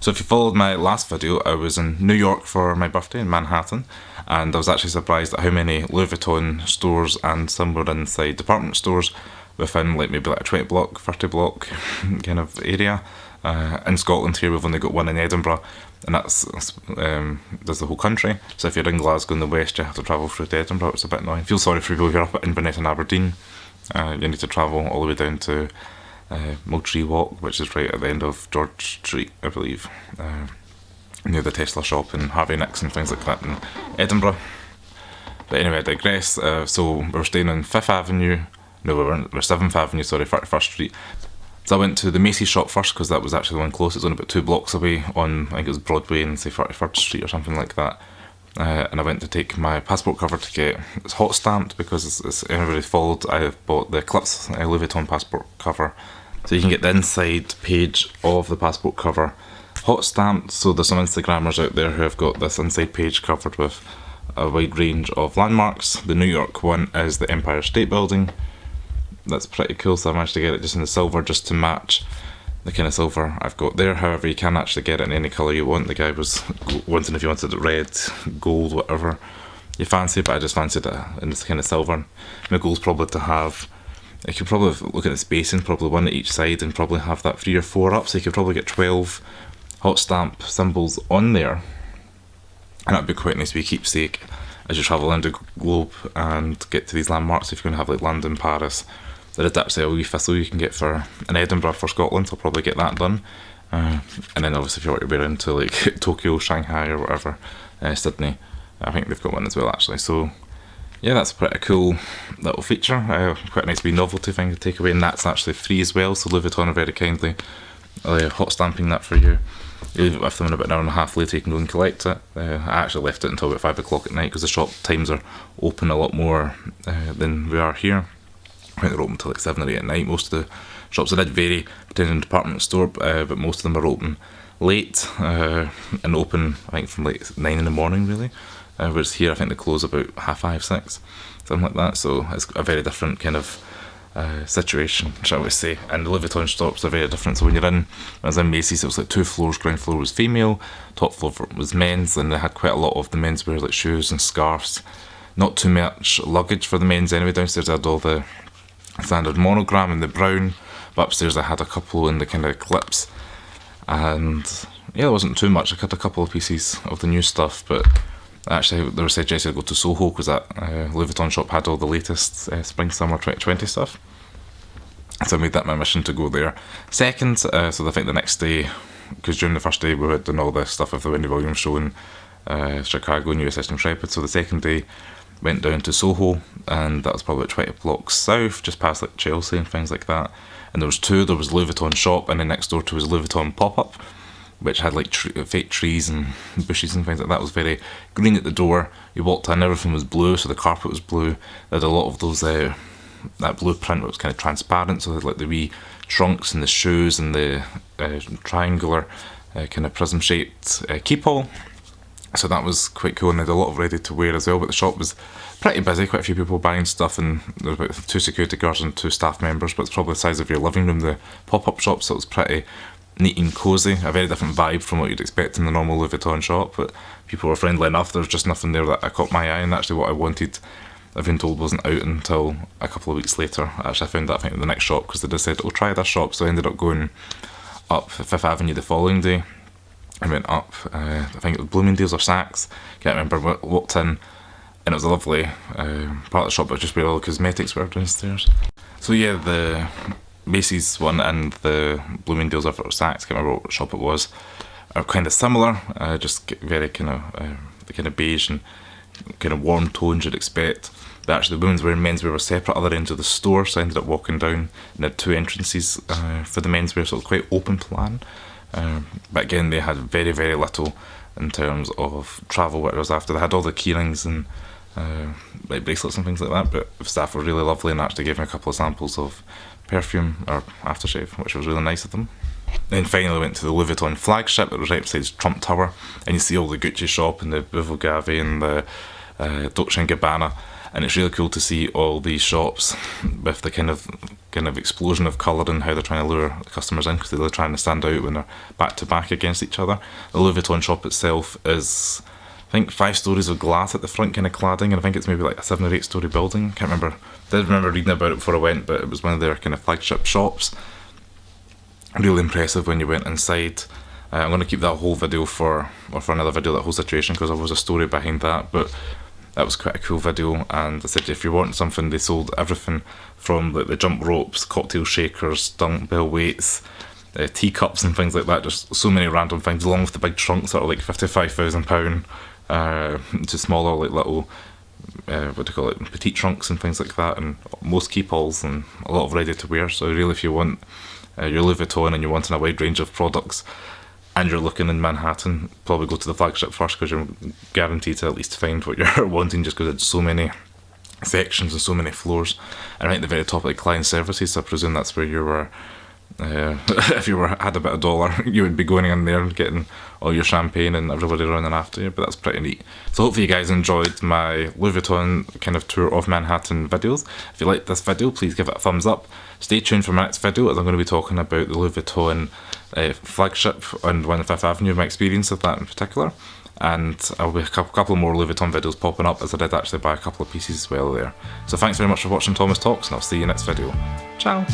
So if you followed my last video, I was in New York for my birthday in Manhattan, and I was actually surprised at how many Louis Vuitton stores, and some were inside department stores within maybe a 20 block, 30 block kind of area. In Scotland here we've only got one in Edinburgh, and that's the whole country. So if you're in Glasgow in the west, you have to travel through to Edinburgh. It's a bit annoying. Feel sorry for people if you're up at Inverness and Aberdeen. You need to travel all the way down to Multree Walk, which is right at the end of George Street, I believe, near the Tesla shop and Harvey Nicks and things like that in Edinburgh. But anyway, I digress. So we were staying on 5th Avenue, no we weren't, we're 7th Avenue, sorry, 31st Street. So I went to the Macy shop first because that was actually the one closest. It's only about 2 blocks away on, I think it was Broadway and say 31st Street or something like that. And I went to take my passport cover to get it's hot stamped because it's everybody followed. I bought the Eclipse Louis Vuitton passport cover, so you can get the inside page of the passport cover hot stamped. So there's some Instagrammers out there who have got this inside page covered with a wide range of landmarks. The New York one is the Empire State Building. That's pretty cool, so I managed to get it just in the silver just to match the kind of silver I've got there. However, you can actually get it in any colour you want. The guy was wanting if you wanted it red, gold, whatever you fancy, but I just fancied it in this kind of silver. My goal's probably to have, you could probably look at the spacing, probably one at each side, and probably have that 3 or 4 up, so you could probably get 12 hot stamp symbols on there, and that'd be quite nice to be a keepsake as you travel around the globe and get to these landmarks. If you're going to have like London, Paris, there is actually a wee thistle you can get for in Edinburgh for Scotland. I'll probably get that done. And then obviously if you want to be into like Tokyo, Shanghai or whatever, Sydney, I think they've got one as well actually. So yeah, that's a pretty cool little feature. Quite a nice wee novelty thing to take away, and that's actually free as well. So Louis Vuitton are very kindly hot stamping that for you. You leave it with them, in about an hour and a half later you can go and collect it. I actually left it until about 5 o'clock at night because the shop times are open a lot more than we are here. I think they're open till like 7 or 8 at night. Most of the shops, did vary depending on the department store, but most of them are open late and open I think from like 9 in the morning really. Whereas here I think they close about 5:30, 6, something like that. So it's a very different kind of situation, shall we say. And the Louis Vuitton shops are very different. So when you're in, I was in Macy's, it was like 2 floors. Ground floor was female, top floor was men's, and they had quite a lot of the menswear like shoes and scarves. Not too much luggage for the men's anyway. Downstairs I had all the standard monogram in the brown, but upstairs I had a couple in the kind of Eclipse, and yeah, there wasn't too much. I had a couple of pieces of the new stuff, but actually they were suggested to go to Soho because that Louis Vuitton shop had all the latest spring summer 2020 stuff, so I made that my mission to go there. Second, so I think the next day, because during the first day we had done all this stuff of the Wendy Williams show in Chicago and USS Intrepid, so the second day went down to Soho, and that was probably 20 blocks south, just past like Chelsea and things like that. And there was 2, there was Louis Vuitton shop, and then next door to was Louis Vuitton pop-up, which had like fake trees and bushes and things like that. It was very green at the door. You walked in, everything was blue, so the carpet was blue. They had a lot of those, that blue print was kind of transparent, so they had like the wee trunks and the shoes and the triangular kind of prism shaped keep-all. So that was quite cool, and they had a lot of ready to wear as well. But the shop was pretty busy, quite a few people buying stuff, and there was about 2 security guards and 2 staff members, but it's probably the size of your living room, the pop-up shop, so it was pretty neat and cosy. A very different vibe from what you'd expect in the normal Louis Vuitton shop, but people were friendly enough. There was just nothing there that caught my eye, and actually what I wanted, I've been told, wasn't out until a couple of weeks later. Actually I found that I think in the next shop, because they just said, oh, try this shop, so I ended up going up 5th Avenue the following day. I went up, I think it was Bloomingdale's or Saks, can't remember, but walked in, and it was a lovely part of the shop, but just where all the cosmetics were downstairs. So yeah, the Macy's one and the Bloomingdale's or Saks, can't remember what shop it was, are kind of similar, just very kind of, the kind of beige and kind of warm tones you'd expect. But actually the women's wear and men's wear were separate other ends of the store, so I ended up walking down and had 2 entrances for the menswear, so it was quite open plan. But again, they had very, very little in terms of travel what it was after. They had all the keyrings and like bracelets and things like that, but the staff were really lovely and actually gave me a couple of samples of perfume or aftershave, which was really nice of them. Then finally went to the Louis Vuitton Flagship that was right beside Trump Tower, and you see all the Gucci shop and the Bulgari and the Dolce & Gabbana, and it's really cool to see all these shops with the kind of explosion of colour and how they're trying to lure customers in, because they're trying to stand out when they're back to back against each other. The Louis Vuitton shop itself is, I think, 5 stories of glass at the front kind of cladding, and I think it's maybe like a 7 or 8 story building. Can't remember. I did remember reading about it before I went, but it was one of their kind of flagship shops. Really impressive when you went inside. I'm going to keep that whole video for another video, that whole situation, because there was a story behind that, but that was quite a cool video. And I said, if you want something, they sold everything from like the jump ropes, cocktail shakers, dumbbell weights, teacups and things like that. Just so many random things, along with the big trunks that are like £55,000 to smaller, like little petite trunks and things like that, and most keep-alls and a lot of ready to wear. So really, if you want your Louis Vuitton and you're wanting a wide range of products and you're looking in Manhattan, probably go to the Flagship first, because you're guaranteed to at least find what you're wanting, just because it's so many sections and so many floors. And right at the very top, like client services, so I presume that's where you were, if you had a bit of dollar, you would be going in there and getting all your champagne and everybody running after you. But that's pretty neat. So hopefully you guys enjoyed my Louis Vuitton kind of tour of Manhattan videos. If you liked this video, please give it a thumbs up. Stay tuned for my next video, as I'm going to be talking about the Louis Vuitton flagship on 105th Avenue, my experience of that in particular. And I'll be a couple more Louis Vuitton videos popping up, as I did actually buy a couple of pieces as well there. So thanks very much for watching Thomas Talks, and I'll see you next video. Ciao!